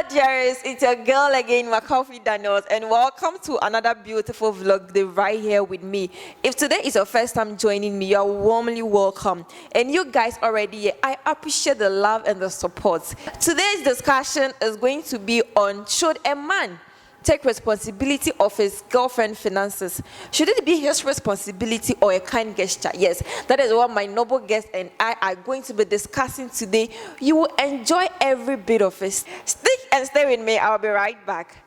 dears, it's your girl again, Makofi Daniels, and welcome to another beautiful vlog day right here with me. If today is your first time joining me, you're warmly welcome. And you guys already here, I appreciate the love and the support. Today's discussion is going to be on, should a man take responsibility of his girlfriend's finances? Should it be his responsibility or a kind gesture? Yes, that is what my noble guest and I are going to be discussing today. You will enjoy every bit of it. Stick and stay with me. I'll be right back.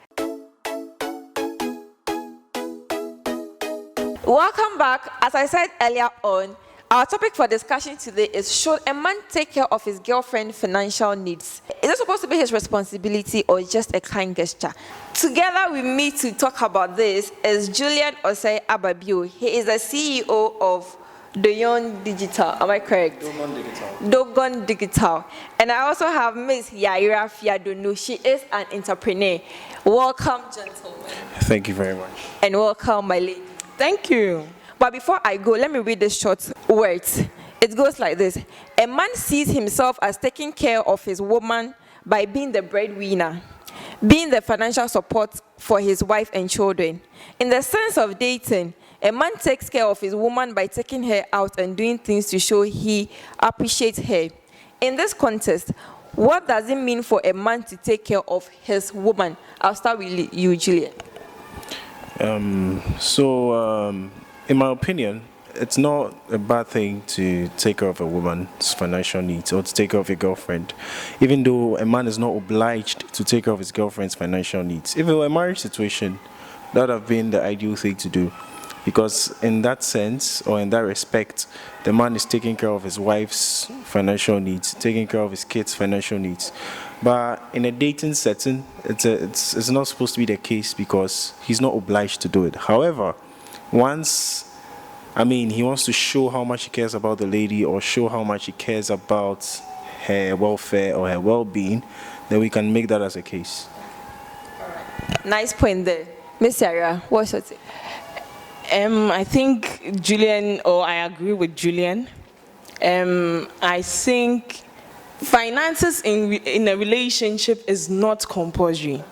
Welcome back. As I said earlier on, our topic for discussion today is, should a man take care of his girlfriend's financial needs? Is it supposed to be his responsibility or just a kind gesture? Together with me to talk about this is Julian Osei Ababio. He is the CEO of Dogon Digital. Am I correct? Dogon Digital. Dogon Digital. And I also have Miss Yaira Fiadonu. She is an entrepreneur. Welcome, gentlemen. Thank you very much. And welcome, my lady. Thank you. But before I go, let me read the short words. It goes like this. A man sees himself as taking care of his woman by being the breadwinner, being the financial support for his wife and children. In the sense of dating, a man takes care of his woman by taking her out and doing things to show he appreciates her. In this context, what does it mean for a man to take care of his woman? I'll start with you, Julian. In my opinion, it's not a bad thing to take care of a woman's financial needs or to take care of your girlfriend, even though a man is not obliged to take care of his girlfriend's financial needs. If it were a marriage situation, that would have been the ideal thing to do, because in that sense, or in that respect, the man is taking care of his wife's financial needs, taking care of his kids' financial needs. But in a dating setting, it's not supposed to be the case because he's not obliged to do it. However, once, he wants to show how much he cares about the lady or show how much he cares about her welfare or her well-being, then we can make that as a case. Nice point there. Miss Sarah, what's your take? I think Julian, or I agree with Julian. I think finances in a relationship is not compulsory.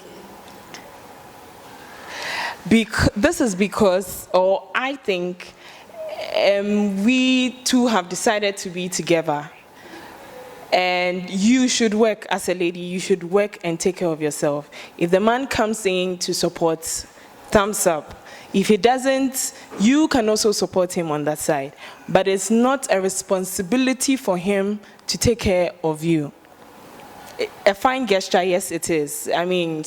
This is because, or I think, we two have decided to be together. And you should work as a lady, you should work and take care of yourself. If the man comes in to support, thumbs up. If he doesn't, you can also support him on that side. But it's not a responsibility for him to take care of you. A fine gesture, yes, it is.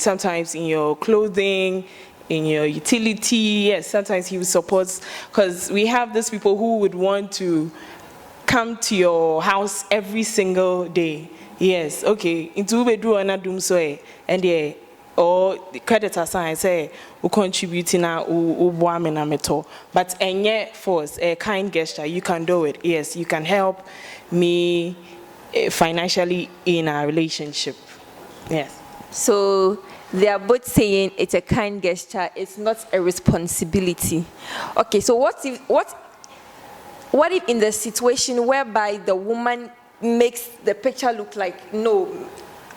Sometimes in your clothing, in your utility, yes, sometimes he supports, because we have these people who would want to come to your house every single day. Yes, okay, into bedroom and adum so and yeah, or the creditor sign say who contribute na who na meto, but enye force a kind gesture, you can do it. Yes, you can help me financially in our relationship. Yes. So they are both saying it's a kind gesture, it's not a responsibility. Okay, so what if in the situation whereby the woman makes the picture look like, no,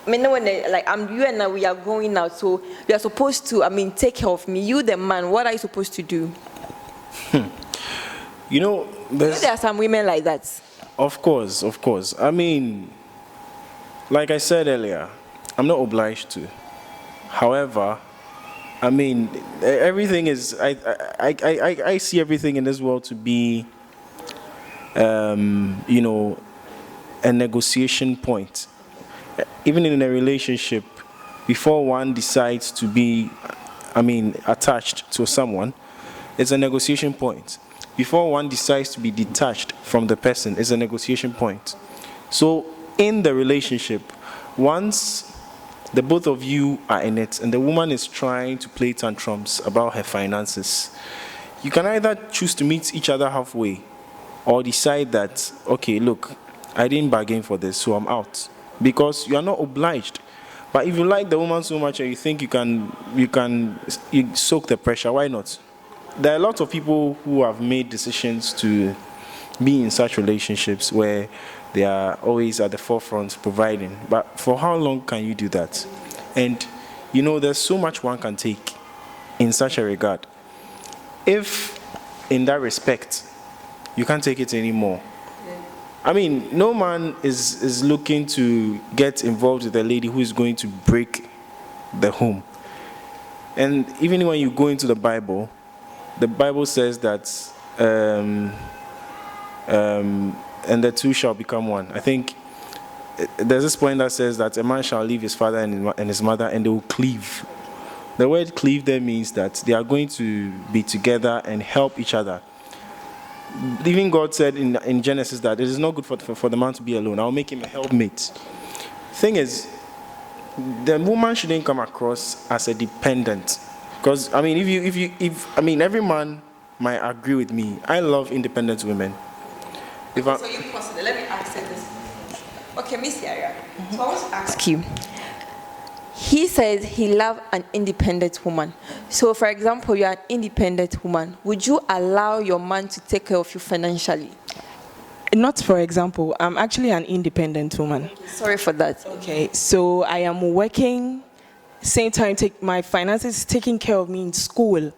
you and I, we are going out, so you are supposed to, take care of me. You, the man, what are you supposed to do? There are some women like that. Of course. Like I said earlier, I'm not obliged to. However, everything is, I see everything in this world to be, a negotiation point. Even in a relationship, before one decides to be, attached to someone, it's a negotiation point. Before one decides to be detached from the person, it's a negotiation point. So in the relationship, once the both of you are in it and the woman is trying to play tantrums about her finances, you can either choose to meet each other halfway or decide that, okay, look, I didn't bargain for this, so I'm out. Because you are not obliged. But if you like the woman so much and you think you soak the pressure, why not? There are a lot of people who have made decisions to be in such relationships where they are always at the forefront providing. But for how long can you do that? And, there's so much one can take in such a regard. If, in that respect, you can't take it anymore, I mean, no man is looking to get involved with a lady who is going to break the home. And even when you go into the Bible says that, and the two shall become one. I think there's this point that says that a man shall leave his father and his mother, and they will cleave. The word cleave there means that they are going to be together and help each other. Even God said in Genesis that it is not good for the man to be alone. I'll make him a helpmate. Thing is, the woman shouldn't come across as a dependent. Because, I mean, every man might agree with me. I love independent women. So you consider, let me ask you this. Okay, Miss Yara, so I want to ask you. He says he loves an independent woman. So, for example, you are an independent woman. Would you allow your man to take care of you financially? Not for example. I'm actually an independent woman. Okay, sorry for that. Okay, so I am working, same time my finances taking care of me in school.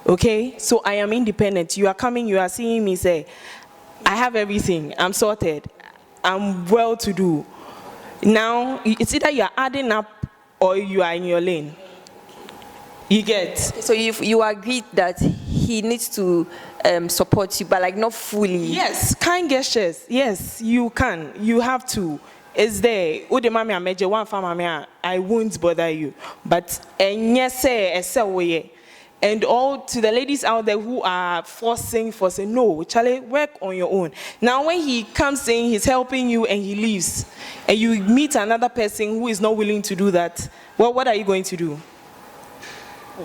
Okay, so I am independent. You are coming, you are seeing me say, I have everything, I'm sorted, I'm well to do. Now, it's either you are adding up or you are in your lane. You get? So you agree that he needs to support you, but like not fully? Yes, kind gestures. Yes, you can. You have to. It's there. I won't bother you. But and all to the ladies out there who are forcing, no, Charlie, work on your own. Now, when he comes in, he's helping you and he leaves, and you meet another person who is not willing to do that, well, what are you going to do?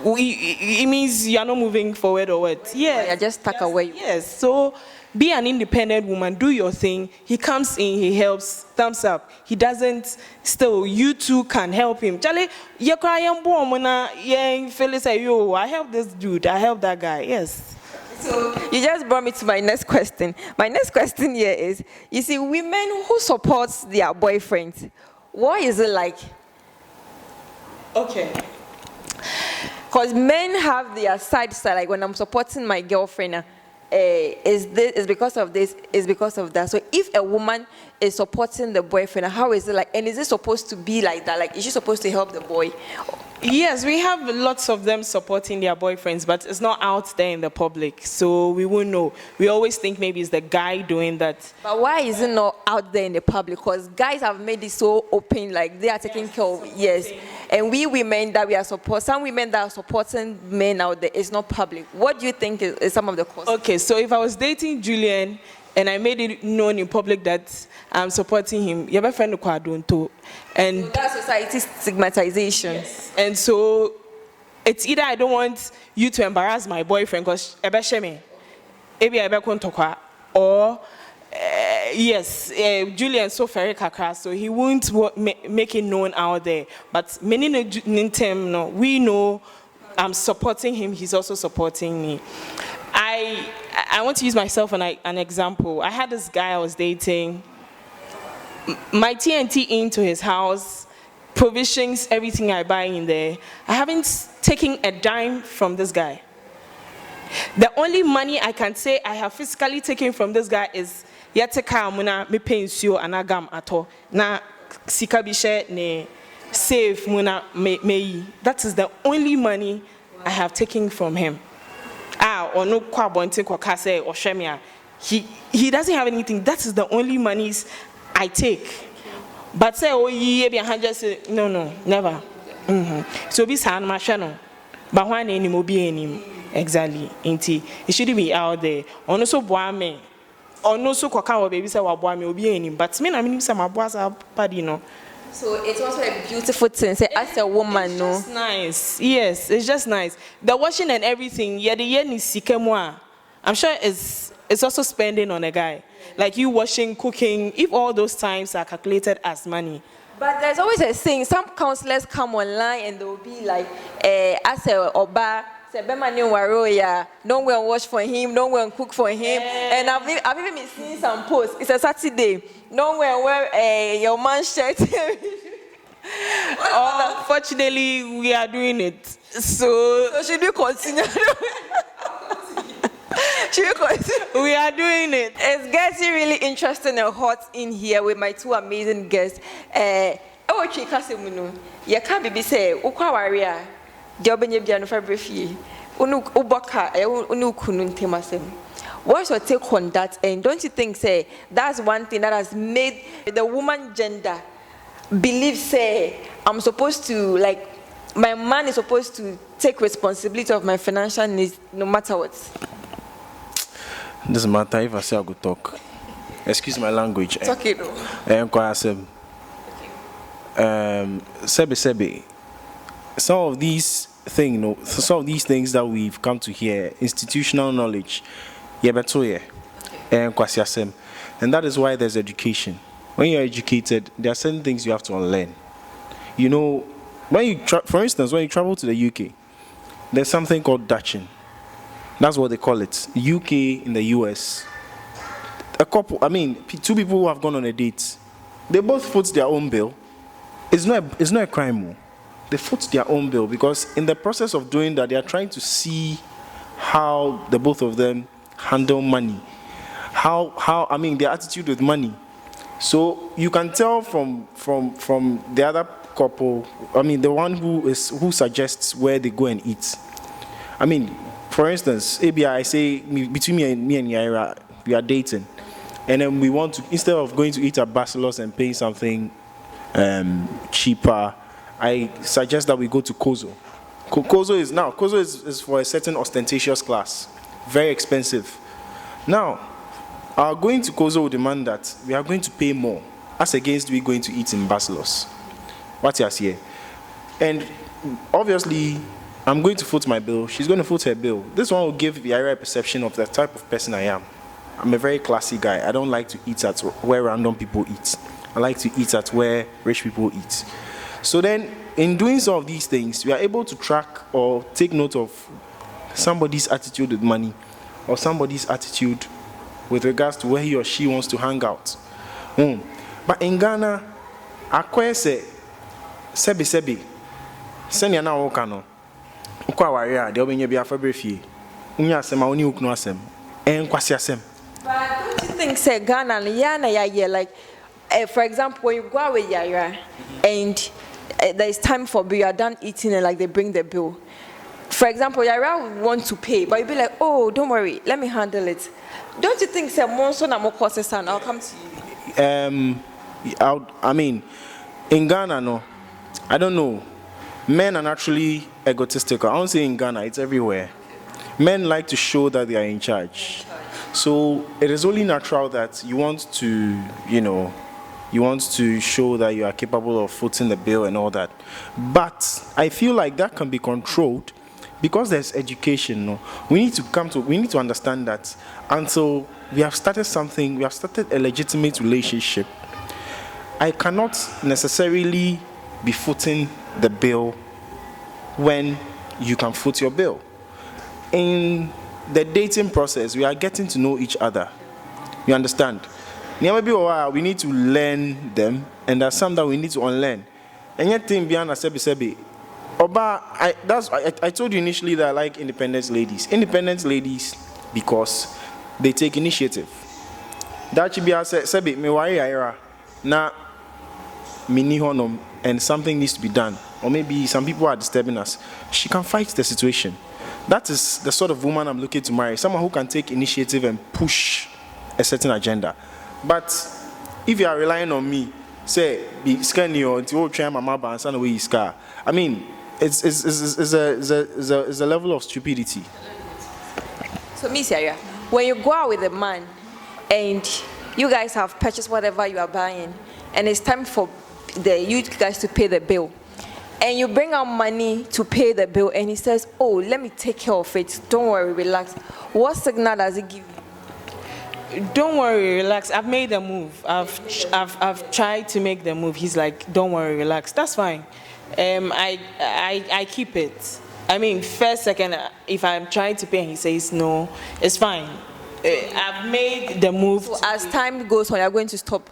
It means you are not moving forward or what? Yes. You're just stuck away. Yes. So be an independent woman, do your thing. He comes in, he helps, thumbs up. He doesn't, still, you too can help him. Charlie, you crying born Phyllis say, yo, I help this dude, I help that guy. Yes. So you just brought me to my next question. My next question here is, you see, women who support their boyfriends, what is it like? Okay. Because men have their side, like when I'm supporting my girlfriend, is because of this, is because of that. So if a woman is supporting the boyfriend, how is it like? And is it supposed to be like that? Like, is she supposed to help the boy? Yes, we have lots of them supporting their boyfriends, but it's not out there in the public, so we won't know. We always think maybe it's the guy doing that. But why is it not out there in the public? Because guys have made it so open, like they are taking care of, yes. And we women that we are supporting, some women that are supporting men out there, it's not public. What do you think is some of the causes? Okay, so if I was dating Julian and I made it known in public that I'm supporting him, your friend and so that's society's stigmatization. Yes. And so it's either I don't want you to embarrass my boyfriend because or yes, Julian so very kakra, so he won't make it known out there. But many no, we know I'm supporting him, he's also supporting me. I want to use myself an example. I had this guy I was dating. My TNT into his house, provisions, everything I buy in there. I haven't taken a dime from this guy. The only money I can say I have physically taken from this guy is yateka muna me pensio anagam ato na sika bishe ne save muna me. That is the only money I have taken from him. Or no kwa bonte kwa kase or shemia. He doesn't have anything. That is the only monies I take. But say, oh, ye be a say, no, never. So be san my channel. But when any more be any exactly, it shouldn't be out there. On also boame, or no so coca baby say, what boame will be any. But me, I mean, some of boys are paddy, no. So it's also a beautiful thing. Say, as a woman, it's no. Just nice. Yes, it's just nice. The washing and everything, yeah, the yen is sikemwa. I'm sure it's also spending on a guy. Like you washing, cooking, if all those times are calculated as money. But there's always a thing. Some counselors come online and they'll be like, as a oba, don't go and wash for him, don't go and cook for him. Yeah. And I've even been seeing some posts. It's a Saturday. Don't go and wear your man's shirt. Unfortunately, we are doing it. So should we continue? Should we continue? we are doing it. It's getting really interesting and hot in here with my two amazing guests. Oh, Chikasemuno, you can't be say, Ukwaria, Jobanya Biano Fabrifi, Ubaka, Unukunun Temasem. What's your take on that? And don't you think, say, that's one thing that has made the woman gender believe, say, I'm supposed to, like, my man is supposed to take responsibility of my financial needs no matter what? Doesn't matter if I say I go talk. Excuse my language. It's okay though. Sebi. Some of these things that we've come to hear, institutional knowledge, and that is why there's education. When you're educated, there are certain things you have to unlearn. You know, for instance, when you travel to the UK, there's something called Dutching. That's what they call it. UK in the US. Two people who have gone on a date, they both foot their own bill. It's not a crime. They foot their own bill because in the process of doing that, they are trying to see how the both of them handle money. Their attitude with money. So you can tell from the other couple, the one who suggests where they go and eat. For instance, I say between me and Yaira, we are dating, and then we want to, instead of going to eat at Barcelos and paying something cheaper, I suggest that we go to Kozo. Kozo is for a certain ostentatious class, very expensive. Now, our going to Kozo will demand that we are going to pay more, as against we going to eat in Barcelos. What you here? And obviously, I'm going to foot my bill. She's going to foot her bill. This one will give the area perception of the type of person I am. I'm a very classy guy. I don't like to eat at where random people eat. I like to eat at where rich people eat. So then, in doing some of these things, we are able to track or take note of somebody's attitude with money or somebody's attitude with regards to where he or she wants to hang out. But in Ghana, I say, sebi, senya na wokano. Ukwa waria, de obenye bia fabrefie. Unya asem a oni ukunu asem. Kwasi asem. But don't you think, say, Ghana, like, for example, when you go out with Yaira and there's time for bill, you are done eating and like they bring the bill. For example, Yaira would want to pay, but you'd be like, oh, don't worry, let me handle it. Don't you think, say, Monson and Mokose, I'll come to you? In Ghana, no, I don't know. Men are naturally egotistical. I don't say in Ghana, it's everywhere. Men like to show that they are in charge. So it is only natural that you want to show that you are capable of footing the bill and all that. But I feel like that can be controlled because there's education. No? We need to understand that until we have started something, we have started a legitimate relationship, I cannot necessarily be footing the bill when you can foot your bill. In the dating process, we are getting to know each other. You understand? We need to learn them, and there's some that we need to unlearn. And yet, I told you initially that I like independent ladies. Independent ladies because they take initiative. That should be sebi me wari ira na mini honum and something needs to be done, or maybe some people are disturbing us. She can fight the situation. That is the sort of woman I'm looking to marry. Someone who can take initiative and push a certain agenda. But if you are relying on me, say, be scanning or to try my mama and send away his car, it's a level of stupidity. So, Miss Yaria, when you go out with a man and you guys have purchased whatever you are buying, and it's time for you guys to pay the bill, and you bring out money to pay the bill, and he says, oh, let me take care of it, don't worry, relax. What signal does it give you? Don't worry, relax. I've made the move. I've tried to make the move. He's like, don't worry, relax. That's fine. I keep it. First, second, if I'm trying to pay and he says no, it's fine. I've made the move. So as time goes on, you're going to stop?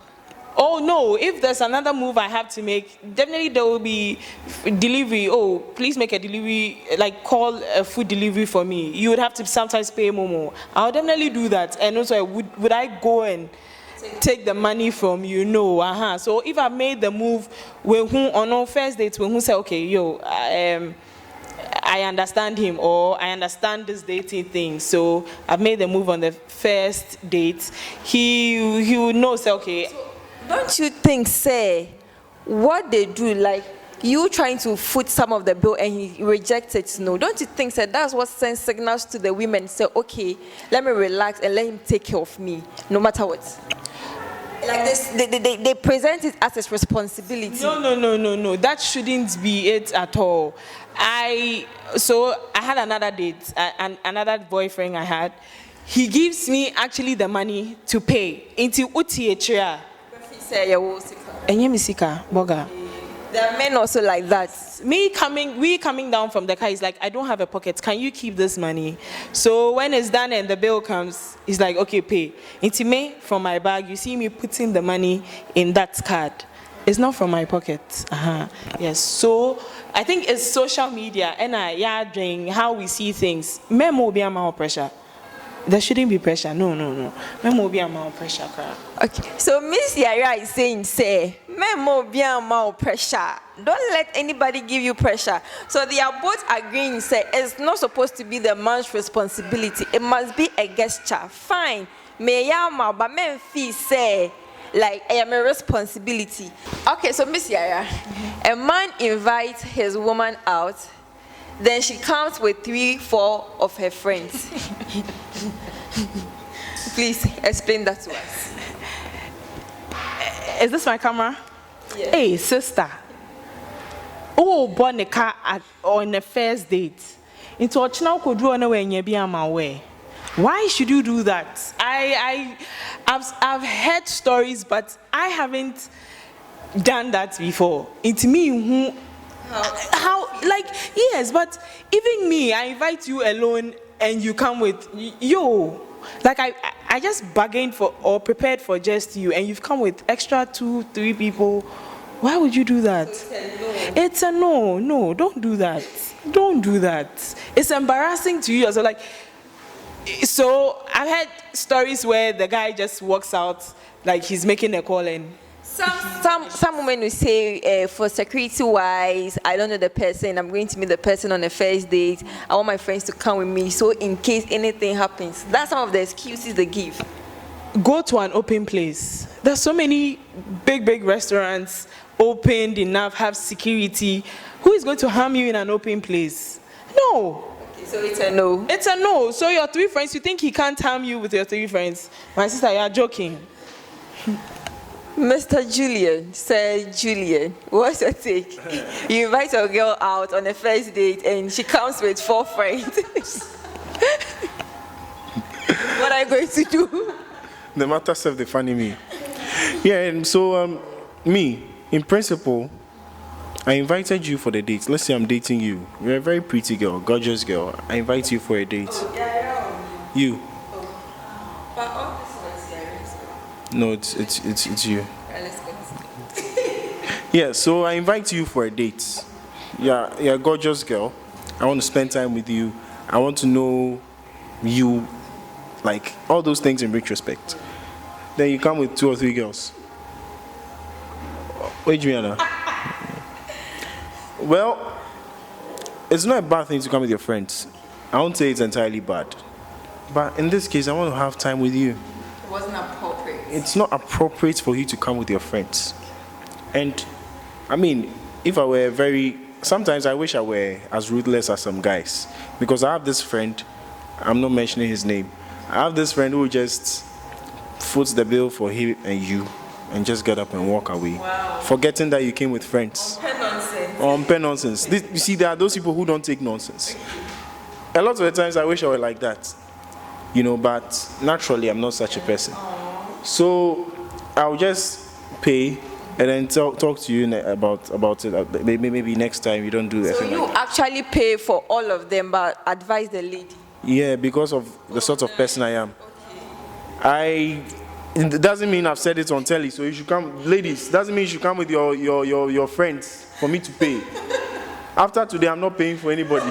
Oh no, if there's another move I have to make, definitely there will be delivery. Oh, please make a delivery, like call a food delivery for me. You would have to sometimes pay Momo. I'll definitely do that. And also, would I go and take the money from you? No. So if I made the move, when who on our first date, when who say, okay, yo, I understand him, or I understand this dating thing, so I've made the move on the first date, he would know, say, okay. Don't you think, say, what they do, like you trying to foot some of the bill and he rejected no? Don't you think, say, that's what sends signals to the women, say, okay, let me relax and let him take care of me, no matter what? Like this, they present it as his responsibility. No. That shouldn't be it at all. I had another date, another boyfriend I had. He gives me actually the money to pay. Into utietria. Boga. There are men also like that. We coming down from the car, he's like, I don't have a pocket. Can you keep this money? So when it's done and the bill comes, he's like, okay, pay. Into me, from my bag, you see me putting the money in that card. It's not from my pocket. Yes. So I think it's social media and doing how we see things. Men will be amount of pressure. There shouldn't be pressure. No. Men will be amount of pressure. Okay. So Miss Yaya is saying, say, men will be amount of pressure. Don't let anybody give you pressure. So they are both agreeing, say, it's not supposed to be the man's responsibility. It must be a gesture. Fine. Me yama, but men feel say, like, I am a responsibility. Okay, so Miss Yaya, a man invites his woman out, then she comes with 3-4 of her friends. Please explain that to us. Is this my camera? Yes. Hey, sister. Oh, born a car on the first date. Into a channel could do anywhere in your way. Why should you do that? I've heard stories, but I haven't done that before. It's me who, how, like, yes, but even me, I invite you alone and you come with, yo, like I just bargained for or prepared for just you, and you've come with extra 2-3 people. Why would you do that? It's a no. No, don't do that. Don't do that. It's embarrassing to you. So like, so I've had stories where the guy just walks out like he's making a call and some women will say, for security wise, I don't know the person, I'm going to meet the person on the first date, I want my friends to come with me, so in case anything happens. That's some of the excuses they give. Go to an open place. There's so many big restaurants opened enough, have security. Who is going to harm you in an open place? No. So it's a no. It's a no. So your 3 friends, you think he can't harm you with your 3 friends? My sister, you are joking. Mr. Julian, Sir Julian, what's your take? You invite a girl out on a first date and she comes with 4 friends. What are you going to do? The matter self they funny me. Yeah, and so me, in principle, I invited you for the date. Let's say I'm dating you. You're a very pretty girl, gorgeous girl. I invite you for a date. You. But all this was serious. No, it's you. Yeah, so I invite you for a date. You're a gorgeous girl. I want to spend time with you. I want to know you, like all those things in retrospect. Then you come with 2 or 3 girls. Wait, Juliana. Well, it's not a bad thing to come with your friends. I won't say it's entirely bad. But in this case, I want to have time with you. It wasn't appropriate. It's not appropriate for you to come with your friends. And, I mean, if I were sometimes I wish I were as ruthless as some guys. Because I have this friend, I'm not mentioning his name. I have this friend who just foots the bill for him and you and just get up and walk away. Wow. Forgetting that you came with friends. Unpaid nonsense. You see, there are those people who don't take nonsense. A lot of the times I wish I were like that. You know, but naturally I'm not such a person. So I'll just pay and then talk to you about it. Maybe next time you don't do that. So you actually pay for all of them, but advise the lady? Yeah, because of the sort of person I am. Okay. It doesn't mean I've said it on telly, so you should come, ladies. Doesn't mean you should come with your friends for me to pay. After today, I'm not paying for anybody.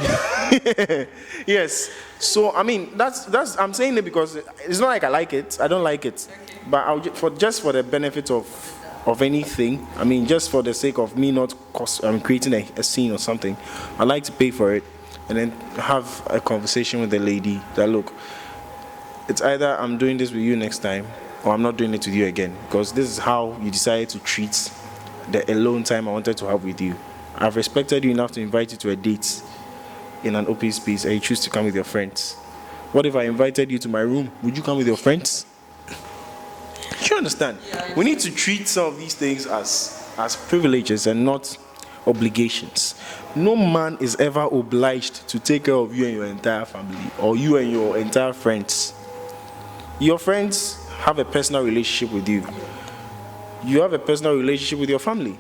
Yes. So I mean, that's I'm saying it because it's not like I like it. I don't like it, okay. But just for the benefit of anything. I mean, just for the sake of me not creating a scene or something, I like to pay for it and then have a conversation with the lady that, look, it's either I'm doing this with you next time or I'm not doing it with you again, because this is how you decided to treat the alone time I wanted to have with you. I've respected you enough to invite you to a date in an open space and you choose to come with your friends. What if I invited you to my room? Would you come with your friends? Do you understand? Yeah, we need to treat some of these things as privileges and not obligations. No man is ever obliged to take care of you and your entire family or you and your entire friends. Your friends have a personal relationship with you. You have a personal relationship with your family.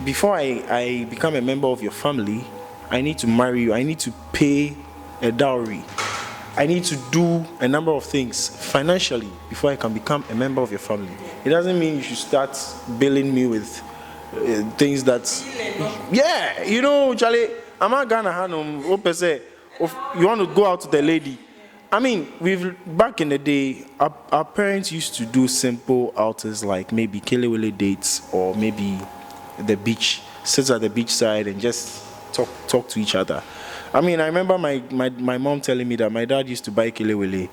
Before I become a member of your family, I need to marry you. I need to pay a dowry. I need to do a number of things financially before I can become a member of your family. It doesn't mean you should start billing me with things that... Yeah, you know, Charlie, I'm not gonna have you want to go out to the lady. I mean, back in the day, our parents used to do simple outings like maybe Kelewele dates or maybe the beach, sit at the beach side and just talk to each other. I mean, I remember my mom telling me that my dad used to buy Kelewele.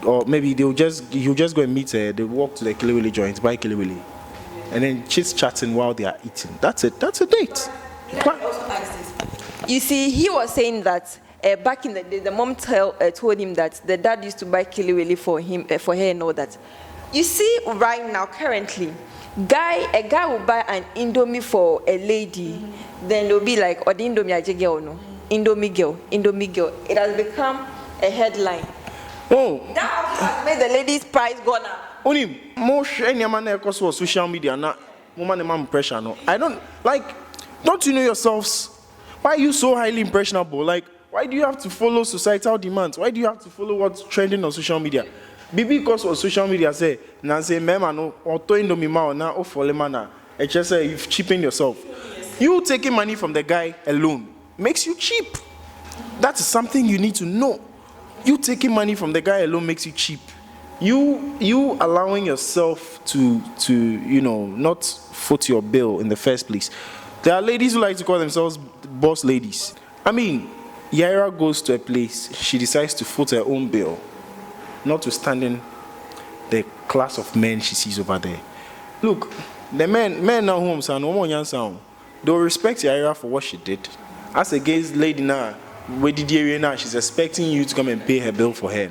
Or maybe he'll just go and meet her, they'll walk to the Kelewele joint, buy Kelewele. And then chit-chatting while they are eating. That's it. That's a date. You see, he was saying that back in the day, the mom told him that the dad used to buy Kelewele for him, for her and all that. You see, right now, currently, a guy will buy an Indomie for a lady, then they'll be like, "Oh, the Indomie aje girl no, Indomie girl." It has become a headline. Oh, that has made the lady's price go up. Only more any man across social media na woman pressure no. I don't like. Don't you know yourselves? Why are you so highly impressionable? Like, why do you have to follow societal demands? Why do you have to follow what's trending on social media? Because on social media say, "Na say mema no auto Indomie ma na o for lemana." It just say you've cheapened yourself. You taking money from the guy alone makes you cheap. That is something you need to know. You taking money from the guy alone makes you cheap. You allowing yourself to not foot your bill in the first place. There are ladies who like to call themselves boss ladies. I mean, Yaira goes to a place, she decides to foot her own bill, notwithstanding the class of men she sees over there. Look, the men now home sound, they'll respect Yaira for what she did. As against lady now, where did you now? She's expecting you to come and pay her bill for her.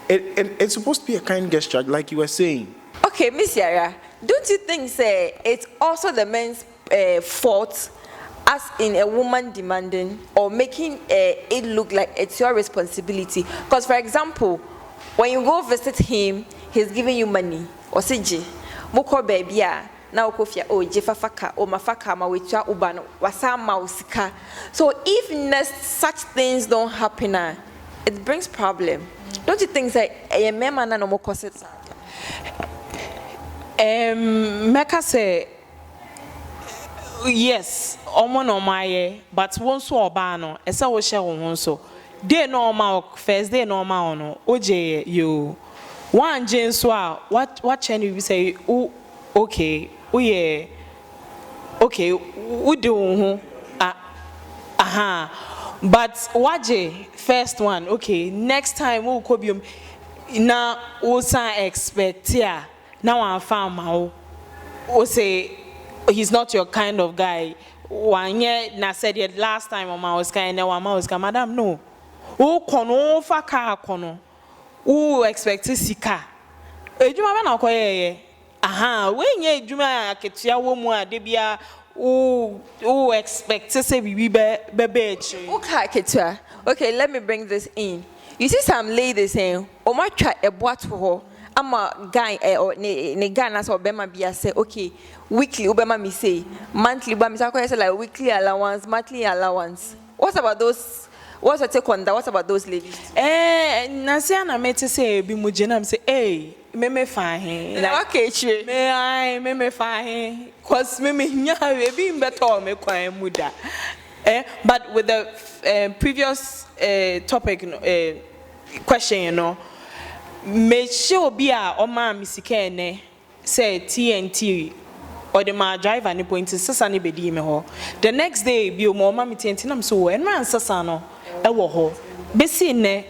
It's supposed to be a kind gesture, like you were saying. Okay, Miss Yara, don't you think, say, it's also the men's fault, as in a woman demanding or making it look like it's your responsibility? Because, for example, when you go visit him, he's giving you money. Or say, "Moko baby now kofia oh jefafaka o mafaka ma wetua ubano wasama usika." So if such things don't happen, it brings problem. Don't you think that a man and no more cause it? Meka say yes, omo no my but one so obano, esa wo share won so. Day normal first day normal no. Oje you one jin so what chain you say okay, okay, we do but waje first one, okay, next time we could be now also expect here. Now I found my say he's not your kind of guy. One year na said it last time on my was kind now my was come, madam no. Oh kono fa car kono. Oh expect sika. Ejuma na koye when ye juma ketua wo mu ade bia o expect say we be okay ketua. Okay, let me bring this in. You see some ladies saying, "O ma twa e boat ho." I'm a guy or ne Ghana so bema bia say, "Okay, weekly ubema me say, monthly ubema me say like weekly allowance, monthly allowance." What about those What's your take on that? What about those ladies? Nasiana made to say, be mujenam say, hey, me fine. Okay, true. Me fine. Cause me be better me kwa muda. But with the previous topic question, you know, me sure be a oma misike ne say TNT. Or the my driver ni point is sasani bedi me ho. The next day bi o mo ma me TNT nam so en man sasano e wo ho. Besi ne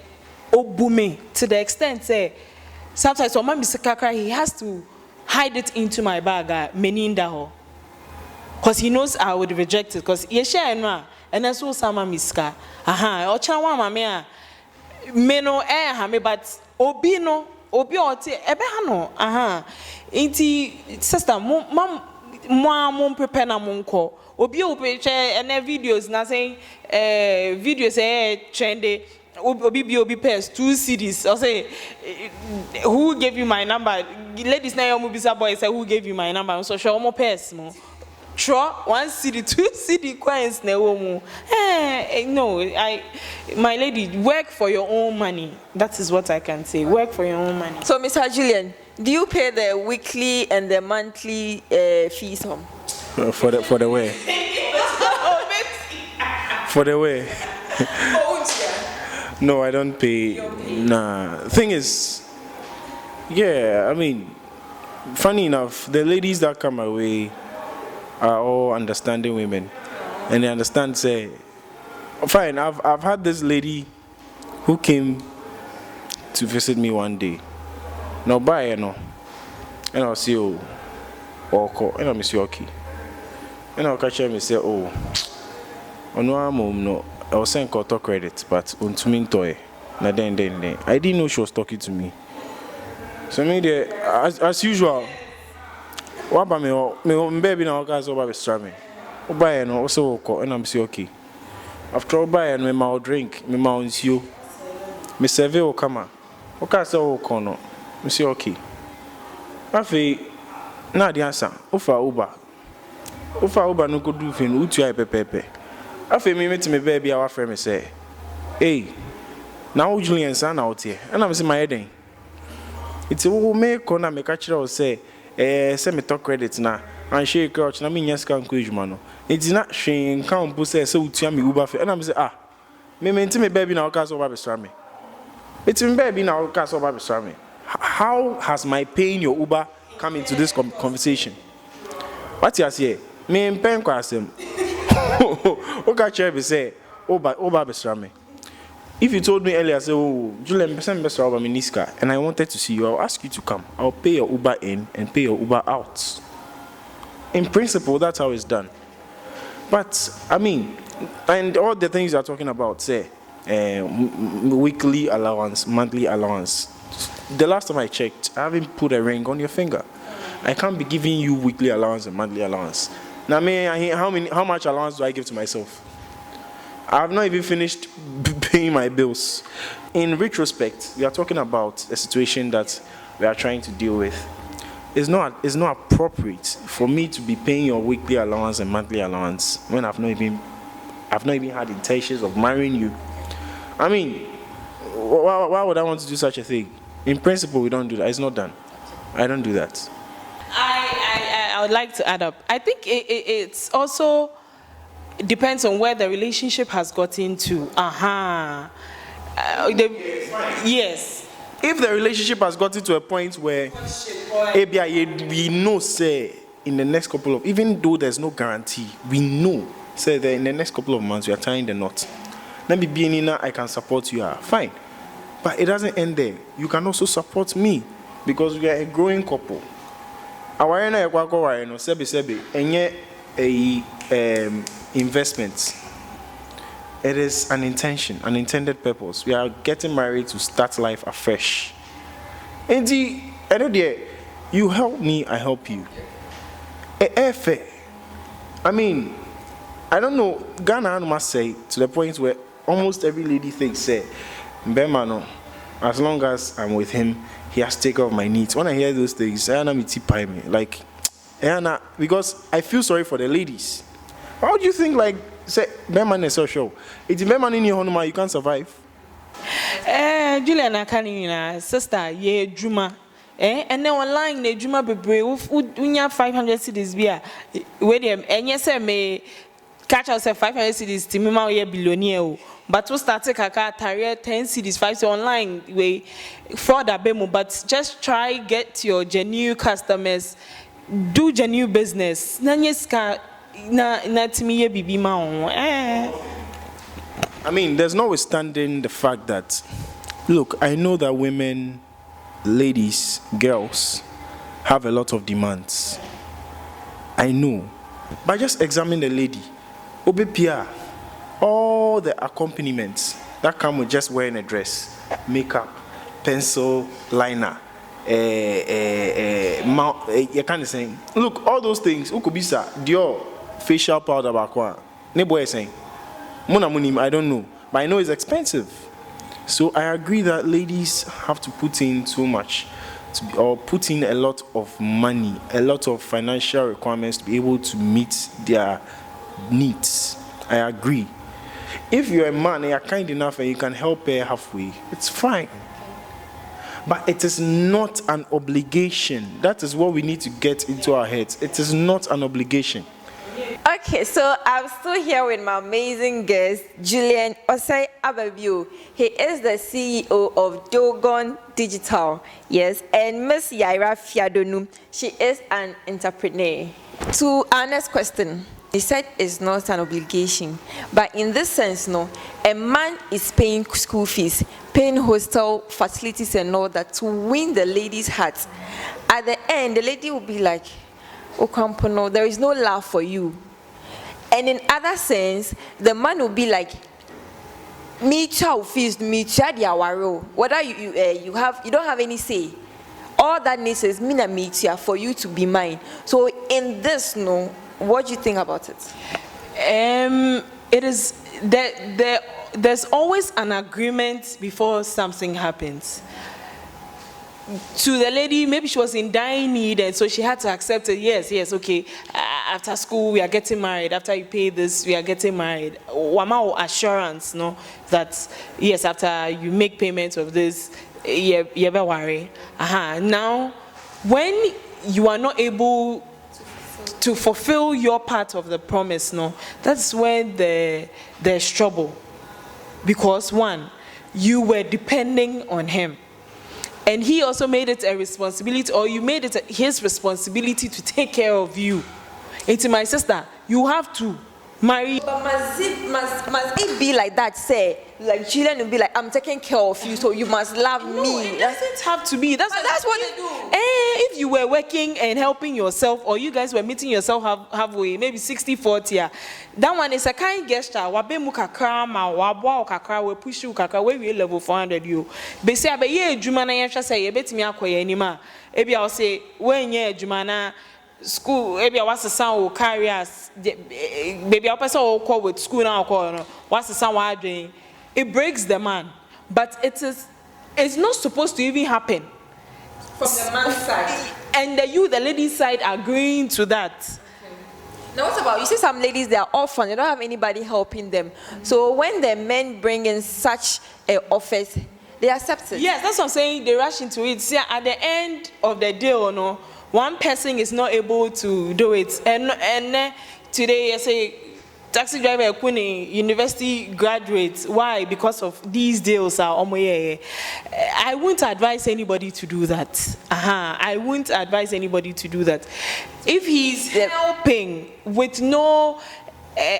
obume to the extent say sometimes o ma me sikakra he has to hide it into my bag meninda ho. Cause he knows I would reject it cause ye share no and then so sama miska. Aha, o cha wa ma me a me no ha me but obi no obi oti ebe ha no aha inti sister mom prepare na mom ko obi share and videos na saying videos trendy obi pairs 2 CDs or say who gave you my number ladies na your mobisa boy say who gave you my number so show more pairs mo try 1 CD 2 CD coins na wo mu no my lady work for your own money. That is what I can say. Work for your own money. So Mr. Julian, do you pay the weekly and the monthly fees home? For the way. For the way. No, I don't pay. Nah. Thing is, yeah, I mean, funny enough, the ladies that come my way are all understanding women, and they understand. Say, fine. I've had this lady who came to visit me one day. Now buy no, and I'll see you, or call, and I'm okay. And I'll catch him and say, oh, no, no, I was saying auto credit, but unto toy. Now then, I didn't know she was talking to me. So me as usual. What about me baby now guys over struggling. Buy no also call and I'm say okay. After all buy and me mau drink, me mau you. Me serve o kama. Okay so call no. Me say okay. Afi na the answer. Ofa Uber no go do fin utu pepepe. Afi me meet me baby our friend me say, "Hey, now Julian san out here." And I'm say my head. It's who me corner me catch her say send me talk credit na and share crouch na me nya scan ko ejuma no it's not shame kan po say utua me Uber fe and I'm say me menti me baby na o ka so ba besra me it's me baby na o ka so ba besra me. How has my paying your Uber come into this conversation? What you say me pen kwa asem o ka chere be say Uber besra me. If you told me earlier, say, oh, Julian, send me over Miniska, and I wanted to see you, I'll ask you to come. I'll pay your Uber in and pay your Uber out. In principle, that's how it's done. But, I mean, and all the things you're talking about, say, weekly allowance, monthly allowance. The last time I checked, I haven't put a ring on your finger. I can't be giving you weekly allowance and monthly allowance. Now, how much allowance do I give to myself? I have not even finished paying my bills. In retrospect, we are talking about a situation that we are trying to deal with. It's not appropriate for me to be paying your weekly allowance and monthly allowance when I've not even had intentions of marrying you. I mean, why would I want to do such a thing? In principle, we don't do that. It's not done. I don't do that. I would like to add up. I think it's also depends on where the relationship has gotten to. Yes. If the relationship has gotten to a point where we know, say, in the next couple of, even though there's no guarantee, we know, say, that in the next couple of months we are tying the knot. Let me be in I can support you. Fine. But it doesn't end there. You can also support me because we are a growing couple. Investment. It is an intention, an intended purpose. We are getting married to start life afresh. And you help me, I help you. I mean, I don't know, Ghana must say to the point where almost every lady thinks, say, Mbemano, as long as I'm with him, he has to take care of my needs. When I hear those things, like, because I feel sorry for the ladies. How do you think, like, say, man is so show? It's man in your home, you can't survive. Julian, I can't sister, yeah, Juma. And then online, the Juma be brave. We have 500 cities beer. Wait, and yes, I may catch us 500 cities. Timima, ye billionaire. But we start take a car, 10 cities, 5 online way for the bemo. But just try get your genuine customers, do genuine business. Nanyeska na timiye bibi ma. I mean, there's notwithstanding the fact that, look, I know that women, ladies, girls have a lot of demands. I know. But just examine the lady. Obepia, all the accompaniments that come with just wearing a dress, makeup, pencil, liner, you can't say, look, all those things, Ukubisa, Dior, facial powder, bakwa. Nebo is saying, Mona Munim, I don't know, but I know it's expensive. So I agree that ladies have to put in too much, or put in a lot of money, a lot of financial requirements to be able to meet their needs. I agree. If you're a man and you're kind enough and you can help her halfway, it's fine. But it is not an obligation. That is what we need to get into our heads. It is not an obligation. Okay, so I'm still here with my amazing guest, Julian Osei Ababu. He is the CEO of Dogon Digital, yes, and Miss Yaira Fiadonu, she is an entrepreneur. To our next question, he said it's not an obligation, but in this sense, no, a man is paying school fees, paying hostel facilities and all that to win the lady's heart. At the end, the lady will be like, Okampono, there is no love for you. And in other sense, the man will be like, me chow fees, me chadi awaro. Whether you don't have any say. All that needs is me na me for you to be mine. So in this, no, what do you think about it? It is there's always an agreement before something happens. To the lady, maybe she was in dire need, and so she had to accept it. Yes, okay. After school, we are getting married. After you pay this, we are getting married. Wama assurance, no, that yes, after you make payment of this, you never worry. Now, when you are not able to fulfill your part of the promise, no, that's when there's trouble, because one, you were depending on him. And he also made it a responsibility, or you made it his responsibility to take care of you. It's my sister, you have to marry. But must it be like that, say? Like Julian will be like, I'm taking care of you, so you must love me. No, it doesn't have to be. That's what they do. If you were working and helping yourself, or you guys were meeting yourself halfway, maybe 60-40, that one is a kind gesture. Wabe mu kakra ma wabwa kakra we push you kakra we level 400 you. Besi abe ye adwuma na ye hwa say ye betimi akoye anima. Ebi a say when ye adwuma na school ebi a wasesa o careers baby a person o call with school na call no wasesa wa adwen. It breaks the man, but it's not supposed to even happen from the man's side. And the lady's side agreeing to that. Okay. Now what about, you see some ladies, they are orphan, they don't have anybody helping them. So when the men bring in such an offers, they accept it. Yes, that's what I'm saying, they rush into it. See, at the end of the day, no, one person is not able to do it. And today, I say, taxi driver Kuni, university graduates. Why? Because of these deals are I wouldn't advise anybody to do that. I wouldn't advise anybody to do that. If he's helping with no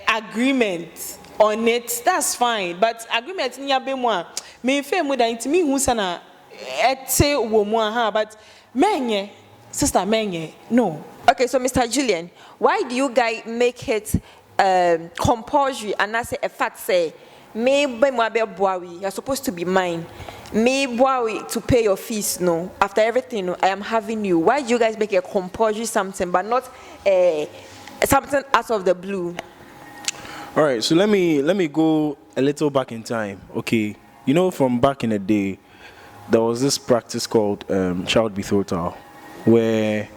agreement on it, that's fine. But agreement niya be mo me fe mo da intimi hu sana ete wo mo but menye sister menye no. Okay, so Mr. Julian, why do you guys make it compulsory and I say a fact say me be mo be boawi, you're supposed to be mine. Me boawi to pay your fees, no. After everything, no, I am having you. Why do you guys make a compulsory something but not something out of the blue? All right, so let me go a little back in time. Okay, you know, from back in the day, there was this practice called child betrothal, where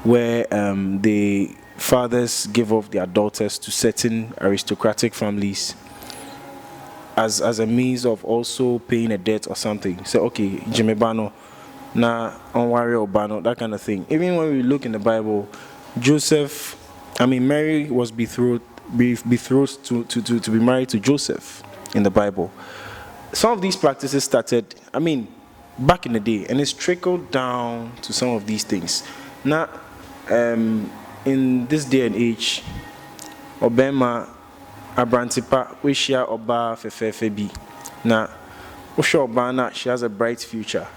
they fathers give up their daughters to certain aristocratic families as a means of also paying a debt or something. Say, okay, Jimmy Bano, na Onwari Obano, that kind of thing. Even when we look in the Bible, Mary was betrothed to be married to Joseph in the Bible. Some of these practices started, back in the day, and it's trickled down to some of these things. Now, in this day and age, Obama Abrantipa, we share Oba Fefebi. Now, Obana, she has a bright future,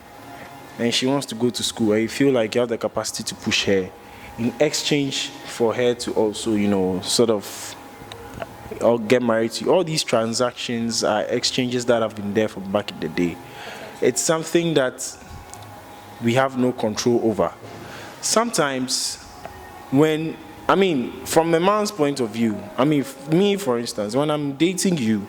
and she wants to go to school. I feel like you have the capacity to push her in exchange for her to also, or get married to you. All these transactions are exchanges that have been there from back in the day. It's something that we have no control over. Sometimes when, from a man's point of view, me for instance, when I'm dating you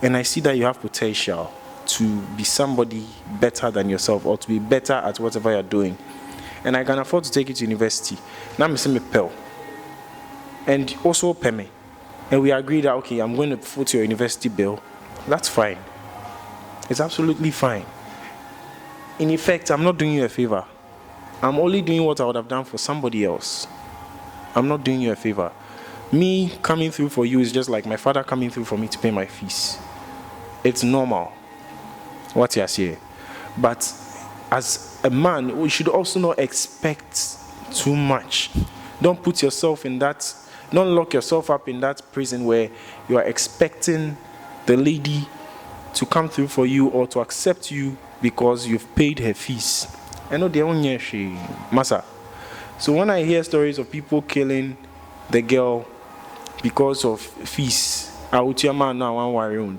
and I see that you have potential to be somebody better than yourself or to be better at whatever you're doing, and I can afford to take you to university, now I'm saying pay and also pay me. And we agree that, okay, I'm going to foot your university bill. That's fine. It's absolutely fine. In effect, I'm not doing you a favor. I'm only doing what I would have done for somebody else. I'm not doing you a favor. Me coming through for you is just like my father coming through for me to pay my fees. It's normal. What you say. But as a man, we should also not expect too much. Don't put yourself in that. Don't lock yourself up in that prison where you are expecting the lady to come through for you or to accept you because you've paid her fees. I know they own massa. So when I hear stories of people killing the girl because of fees, out your man now one worry,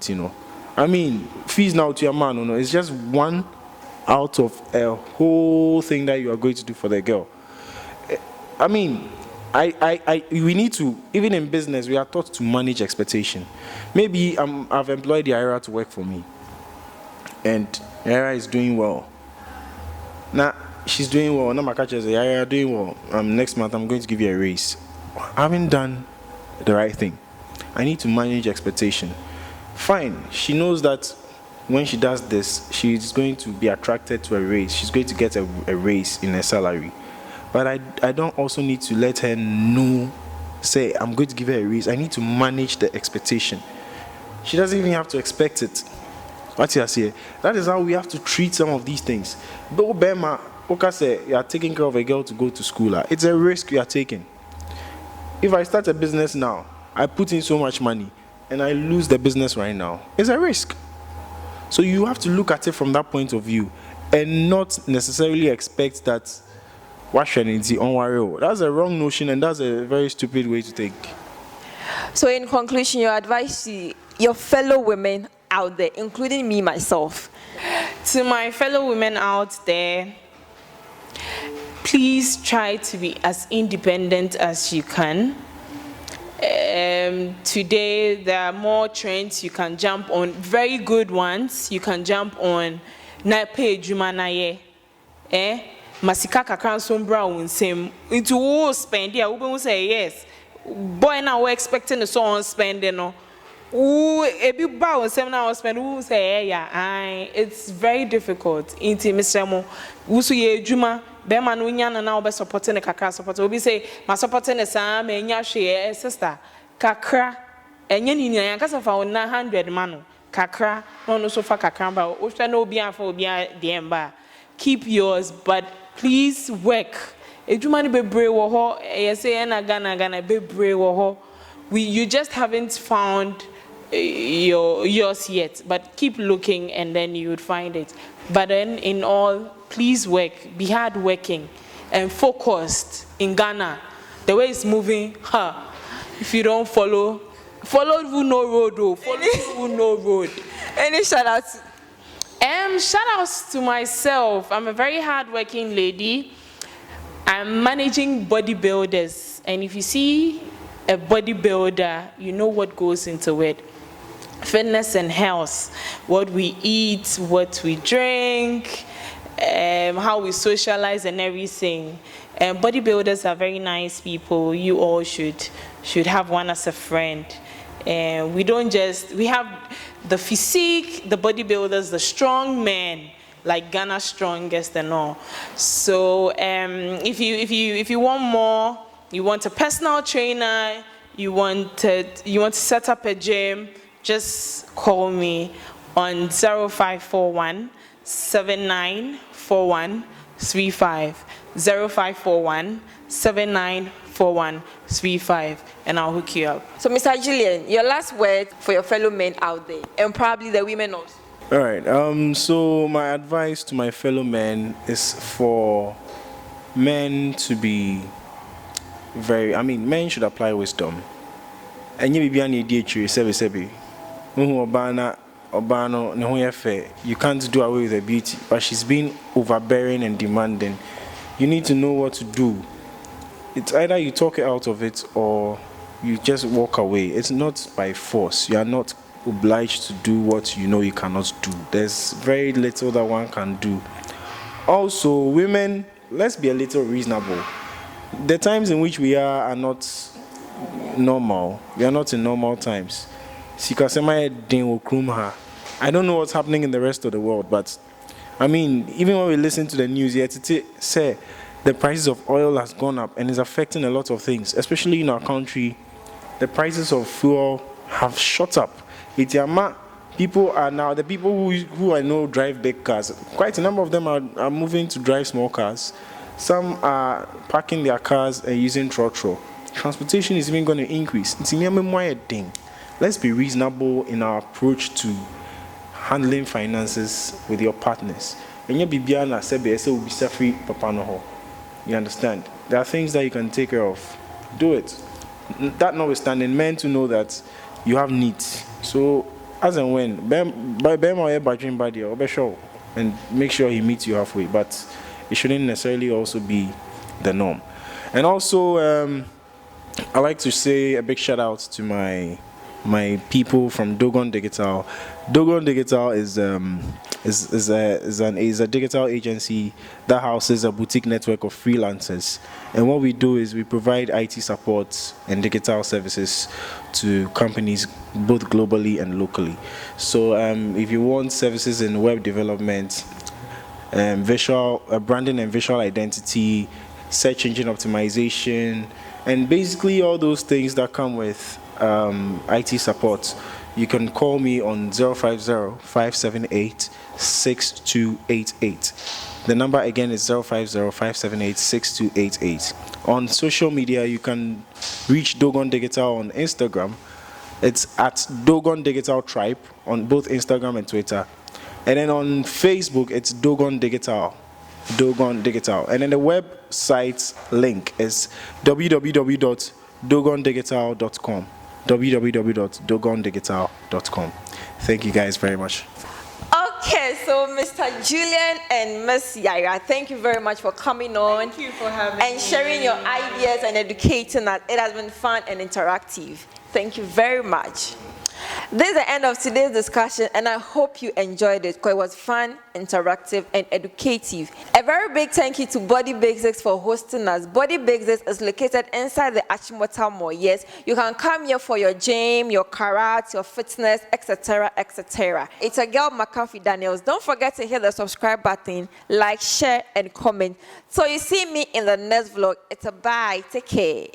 fees now to your man, it's just one out of a whole thing that you are going to do for the girl. We need to, even in business, we are taught to manage expectation. Maybe I've employed the IRA to work for me, and the IRA is doing well. Now, she's doing well. Now, my catcher says, IRA doing well. Next month, I'm going to give you a raise. I haven't done the right thing. I need to manage expectation. Fine. She knows that when she does this, she's going to be attracted to a raise. She's going to get a raise in her salary. But I don't also need to let her know, say, I'm going to give her a raise. I need to manage the expectation. She doesn't even have to expect it. What you say? That is how we have to treat some of these things. But Obama, say you are taking care of a girl to go to school. It's a risk you are taking. If I start a business now, I put in so much money, and I lose the business right now. It's a risk. So you have to look at it from that point of view, and not necessarily expect that. That's a wrong notion, and that's a very stupid way to think. So in conclusion, your advice to your fellow women out there, including me, myself. To my fellow women out there, please try to be as independent as you can. Today, there are more trends you can jump on, very good ones. You can jump on na pay jumanaye, masika kakran sombra unsem into wo spend ya we say yes. Boy now we expecting the song spending no. Ebi ba unsem now spend we say yeah, it's very difficult. Inti Mr. Mo wusu ye juma be man unya na now be supporting the kakra support. Obi say ma supporting the sam enya hwe sister kakra enye ni yan kasa fa 900 mano kakra no so fa kakra ba o hwe na obi afa obi dem ba. Keep yours, but please work. Ejumani bebre wo ho, say na Ghana bebre wo ho. You just haven't found yours yet, but keep looking and then you would find it. But then in all, please work, be hardworking and focused in Ghana. The way it's moving, if you don't follow who no road, follow who no road. Any shout outs? Shout outs to myself. I'm a very hardworking lady. I'm managing bodybuilders, and if you see a bodybuilder, you know what goes into it. Fitness and health, what we eat, what we drink, how we socialize and everything. Bodybuilders are very nice people. You all should have one as a friend. And we have the physique, the bodybuilders, the strong men, like Ghana's strongest and all. So if you want more, you want a personal trainer, you want to set up a gym, just call me on 0541 7941 35, 0541 7941 35, and I'll hook you up. So, Mr. Julian, your last word for your fellow men out there, and probably the women also. All right. So my advice to my fellow men is for men to be men should apply wisdom. And you be an idiot, you can't do away with her beauty, but she's being overbearing and demanding. You need to know what to do. It's either you talk it out of it or you just walk away. It's not by force. You are not obliged to do what you know you cannot do. There's very little that one can do. Also, women, let's be a little reasonable. The times in which we are not normal. We are not in normal times. I don't know what's happening in the rest of the world, but even when we listen to the news, say the prices of oil has gone up and is affecting a lot of things, especially in our country. The prices of fuel have shot up. People are now, the people who I know drive big cars, quite a number of them are moving to drive small cars. Some are parking their cars and using trotro. Transportation is even going to increase. Let's be reasonable in our approach to handling finances with your partners. You understand? There are things that you can take care of. Do it. That notwithstanding, men to know that you have needs. So, as and when, and make sure he meets you halfway. But it shouldn't necessarily also be the norm. And also, I like to say a big shout out to my people from Dogon Digital. Dogon Digital is a digital agency that houses a boutique network of freelancers. And what we do is we provide IT support and digital services to companies both globally and locally. So if you want services in web development, visual branding and visual identity, search engine optimization, and basically all those things that come with IT support, you can call me on 050-578-6288. The number again is 050-578-6288. On social media, you can reach Dogon Digital on Instagram. It's at Dogon Digital Tribe on both Instagram and Twitter. And then on Facebook, it's Dogon Digital. Dogon Digital. And then the website link is www.dogondigital.com. www.dogondigital.com. Thank you guys very much. Okay, so Mr. Julian and Miss Yaira, thank you very much for coming on. Thank you for having me. And sharing your ideas and educating us. It has been fun and interactive. Thank you very much. This is the end of today's discussion, and I hope you enjoyed it because it was fun, interactive, and educative. A very big thank you to Body Basics for hosting us. Body Basics is located inside the Achimota Mall. Yes, you can come here for your gym, your karate, your fitness, etc., etc. It's a girl, McAfee Daniels. Don't forget to hit the subscribe button, like, share, and comment. So you see me in the next vlog. It's a bye. Take care.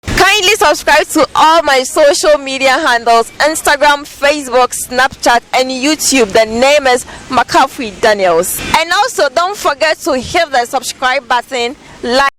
Kindly subscribe to all my social media handles: Instagram, Facebook, Snapchat, and YouTube. The name is McAfee Daniels. And also don't forget to hit the subscribe button, like